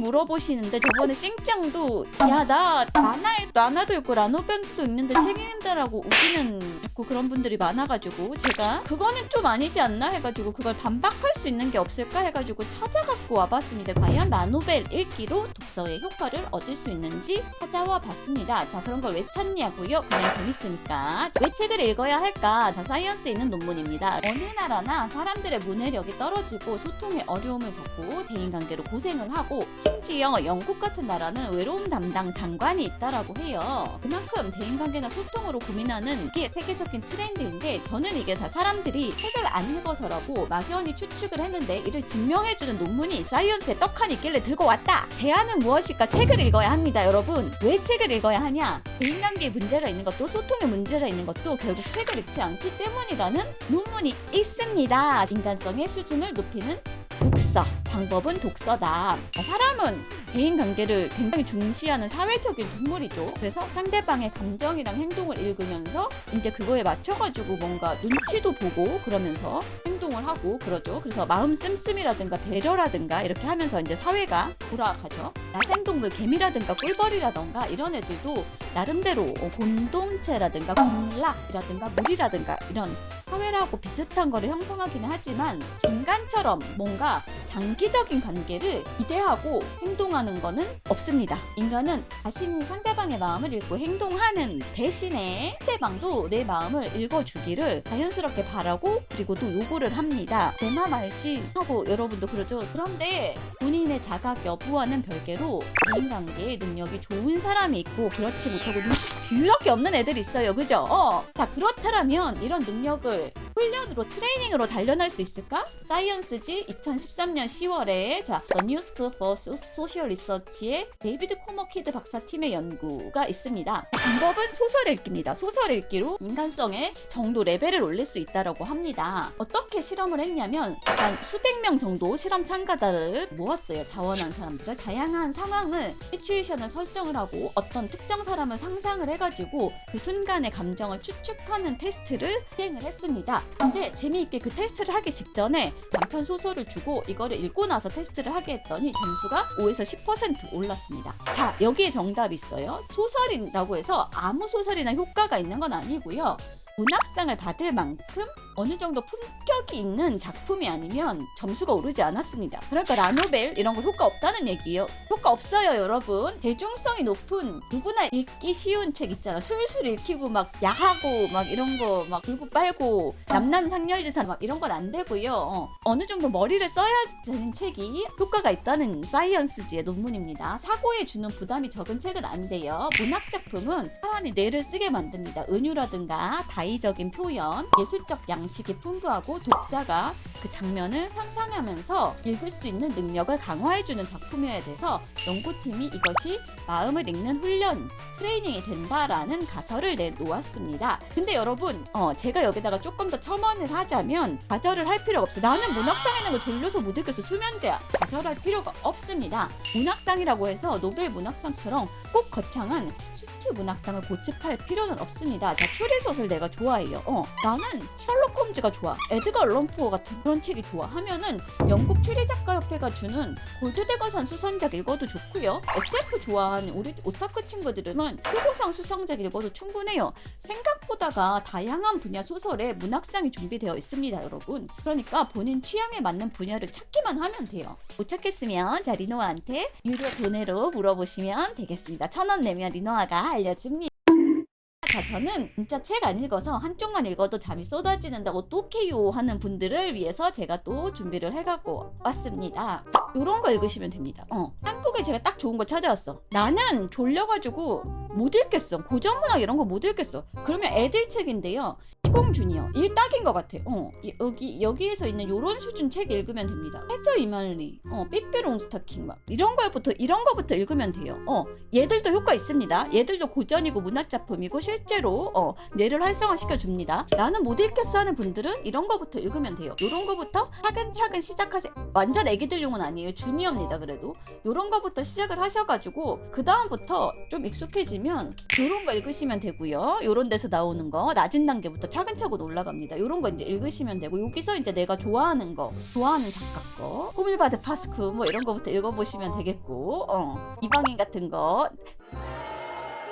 물어보시는데 저번에 싱짱도 야 나 만화도 있고 라노벤도 있는데 책 읽는다라고 우기는 있고 그런 분들이 많아가지고 제가 그거는 좀 아니지 않나 해가지고 그걸 반박할 수 있는 게 없을까 해가지고 찾아갖고 와봤습니다. 과연 라노벨 읽기로 독서의 효과를 얻을 수 있는지 찾아와 봤습니다. 자, 그런 걸 왜 찾냐고요? 그냥 재밌으니까. 왜 책을 읽어야 할까? 자, 사이언스에 있는 논문입니다. 어느 나라나 사람들의 문해력이 떨어지고 소통에 어려움을 겪고 대인관계로 고생을 하고 심지어 영국 같은 나라는 외로움 담당 장관이 있다라고 해요. 그만큼 대인관계나 소통으로 고민하는 게 세계적인 트렌드인데 저는 이게 다 사람들이 책을 안 읽어서라고 막연히 추측을 했는데 이를 증명해주는 논문이 사이언스에 떡하니 있길래 들고 왔다. 대안은 무엇일까? 책을 읽어야 합니다, 여러분. 왜 책을 읽어야 하냐? 대인관계에 문제가 있는 것도 소통에 문제가 있는 것도 결국 책을 읽지 않기 때문이라는 논문이 있습니다. 인간성의 수준을 높이는 독서. 방법은 독서다. 사람은 대인관계를 굉장히 중시하는 사회적인 동물이죠. 그래서 상대방의 감정이랑 행동을 읽으면서 이제 그거에 맞춰가지고 뭔가 눈치도 보고 그러면서 행동을 하고 그러죠. 그래서 마음 씀씀이라든가 배려라든가 이렇게 하면서 이제 사회가 돌아가죠. 야생동물 개미라든가 꿀벌이라든가 이런 애들도 나름대로 공동체라든가 군락이라든가 무리라든가 이런 사회라고 비슷한 거를 형성하기는 하지만 인간처럼 뭔가 장기적인 관계를 기대하고 행동하는 거는 없습니다. 인간은 자신이 상대방의 마음을 읽고 행동하는 대신에 상대방도 내 마음을 읽어주기를 자연스럽게 바라고 그리고 또 요구를 합니다. 내 맘 알지? 하고 여러분도 그러죠. 그런데 본인의 자각 여부와는 별개로 대인관계의 능력이 좋은 사람이 있고 그렇지 못하고 눈치 더럽게 없는 애들이 있어요. 그죠? 자, 그렇다면 이런 능력을 훈련으로 트레이닝으로 단련할 수 있을까? 사이언스지 2013년 10월에 자, The New School for Social Research의 데이비드 코머키드 박사팀의 연구가 있습니다. 방법은 소설 읽기입니다. 소설 읽기로 인간성의 정도 레벨을 올릴 수 있다고 합니다. 어떻게 실험을 했냐면 한 수백 명 정도 실험 참가자를 모았어요. 자원한 사람들을 다양한 상황을 시츄에이션을 설정을 하고 어떤 특정 사람을 상상을 해가지고 그 순간의 감정을 추측하는 테스트를 시행을 했습니다. 근데 재미있게 그 테스트를 하기 직전에 단편 소설을 주고 이거를 읽고 나서 테스트를 하게 했더니 점수가 5에서 10% 올랐습니다. 자, 여기에 정답이 있어요. 소설이라고 해서 아무 소설이나 효과가 있는 건 아니고요. 문학상을 받을 만큼 어느 정도 품격이 있는 작품이 아니면 점수가 오르지 않았습니다. 그러니까 라노벨 이런 거 효과 없다는 얘기예요. 효과 없어요, 여러분. 대중성이 높은 누구나 읽기 쉬운 책 있잖아. 술술 읽히고 막 야하고 막 이런 거 막 붉고 빨고 남남상렬지사 막 이런 건 안 되고요. 어느 정도 머리를 써야 되는 책이 효과가 있다는 사이언스지의 논문입니다. 사고에 주는 부담이 적은 책은 안 돼요. 문학 작품은 사람이 뇌를 쓰게 만듭니다. 은유라든가 다의적인 표현, 예술적 양식이 풍부하고 독자가 그 장면을 상상하면서 읽을 수 있는 능력을 강화해주는 작품이어야 돼서 연구팀이 이것이 마음을 읽는 훈련, 트레이닝이 된다라는 가설을 내놓았습니다. 근데 여러분, 제가 여기다가 조금 더 첨언을 하자면 좌절을 할 필요가 없어요. 나는 문학상 있는 거 졸려서 못 읽겠어. 수면제야. 좌절할 필요가 없습니다. 문학상이라고 해서 노벨 문학상처럼 꼭 거창한 수치 문학상을 고집할 필요는 없습니다. 자, 추리소설 내가 좋아해요. 나는 셜록 홈즈가 좋아. 에드거 앨런 포 같은 그런 책이 좋아 하면은 영국 추리작가협회가 주는 골드대거상 수상작 읽어도 좋고요. SF 좋아하는 우리 오타쿠 친구들은 표고상 수상작 읽어도 충분해요. 생각보다가 다양한 분야 소설에 문학상이 준비되어 있습니다, 여러분. 그러니까 본인 취향에 맞는 분야를 찾기만 하면 돼요. 못 찾겠으면 자, 리노아한테 유료 돈으로 물어보시면 되겠습니다. 1,000원 내면 리노아가 알려줍니다. 자, 저는 진짜 책 안 읽어서 한쪽만 읽어도 잠이 쏟아지는데 어떡해요 하는 분들을 위해서 제가 또 준비를 해갖고 왔습니다. 요런 거 읽으시면 됩니다. 한국에 제가 딱 좋은 거 찾아왔어. 나는 졸려가지고 못 읽겠어. 고전문학 이런 거 못 읽겠어. 그러면 애들 책인데요. 시공 주니어 일 딱인 것 같아. 여기에서 있는 요런 수준 책 읽으면 됩니다. 해저 이말리, 삐삐롱 스타킹 막 이런 거부터 읽으면 돼요. 얘들도 효과 있습니다. 얘들도 고전이고 문학 작품이고 실제로 뇌를 활성화시켜 줍니다. 나는 못 읽겠어 하는 분들은 이런 거부터 읽으면 돼요. 요런 거부터 차근차근 시작하세요. 완전 애기들용은 아니에요. 주니어입니다. 그래도 요런 거부터 시작을 하셔가지고 그 다음부터 좀 익숙해지면 요런 거 읽으시면 되고요. 요런 데서 나오는 거 낮은 단계부터 차근차근 차곡차곡 올라갑니다. 이런 거 이제 읽으시면 되고 여기서 이제 내가 좋아하는 거, 좋아하는 작가 거, 호밀바드 파스쿠 뭐 이런 거부터 읽어보시면 되겠고, 이방인 같은 거.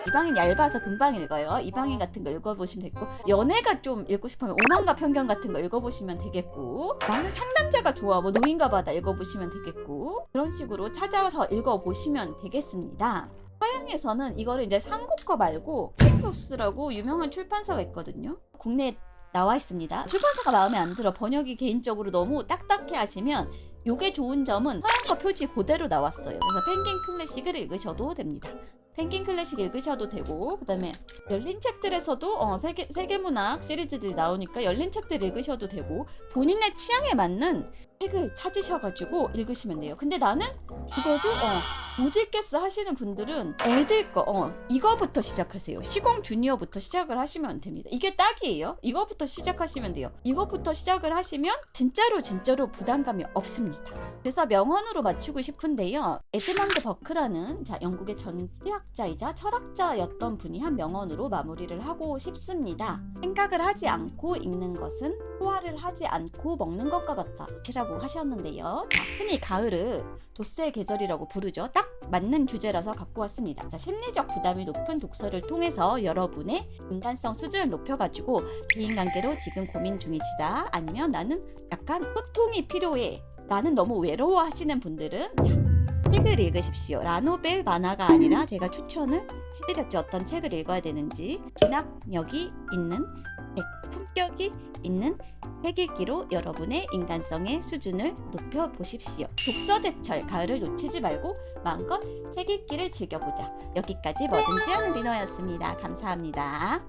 이방인 얇아서 금방 읽어요. 이방인 같은 거 읽어보시면 되겠고, 연애가 좀 읽고 싶으면 오만과 편견 같은 거 읽어보시면 되겠고, 나는 상남자가 좋아 뭐 노인가 바다 읽어보시면 되겠고, 그런 식으로 찾아서 읽어보시면 되겠습니다. 서양에서는 이거를 이제 삼국화 말고 텍노스라고 유명한 출판사가 있거든요. 국내에 나와 있습니다. 출판사가 마음에 안 들어, 번역이 개인적으로 너무 딱딱해 하시면, 요게 좋은 점은 서양과 표지 그대로 나왔어요. 그래서 펭귄 클래식을 읽으셔도 됩니다. 펭귄 클래식 읽으셔도 되고, 그 다음에 열린 책들에서도 세계문학 시리즈들이 나오니까 열린 책들 읽으셔도 되고, 본인의 취향에 맞는 책을 찾으셔가지고 읽으시면 돼요. 근데 나는 죽어도 못 읽겠어 하시는 분들은 애들 거 이거부터 시작하세요. 시공 주니어부터 시작을 하시면 됩니다. 이게 딱이에요. 이거부터 시작하시면 돼요. 이거부터 시작을 하시면 진짜로 부담감이 없습니다. 그래서 명언으로 맞추고 싶은데요. 에드먼드 버크라는 영국의 전지학자이자 철학자였던 분이 한 명언으로 마무리를 하고 싶습니다. 생각을 하지 않고 읽는 것은 소화를 하지 않고 먹는 것과 같다 라고 하셨는데요. 흔히 가을을 도스의 계절이라고 부르죠. 딱 맞는 주제라서 갖고 왔습니다. 자, 심리적 부담이 높은 독서를 통해서 여러분의 인간성 수준을 높여가지고 대인관계로 지금 고민 중이시다, 아니면 나는 약간 소통이 필요해, 나는 너무 외로워 하시는 분들은 책을 읽으십시오. 라노벨 만화가 아니라 제가 추천을 해드렸죠. 어떤 책을 읽어야 되는지. 문학력이 있는 책, 품격이 있는 책 읽기로 여러분의 인간성의 수준을 높여보십시오. 독서제철 가을을 놓치지 말고 마음껏 책 읽기를 즐겨보자. 여기까지 뭐든지 하는 리너였습니다. 감사합니다.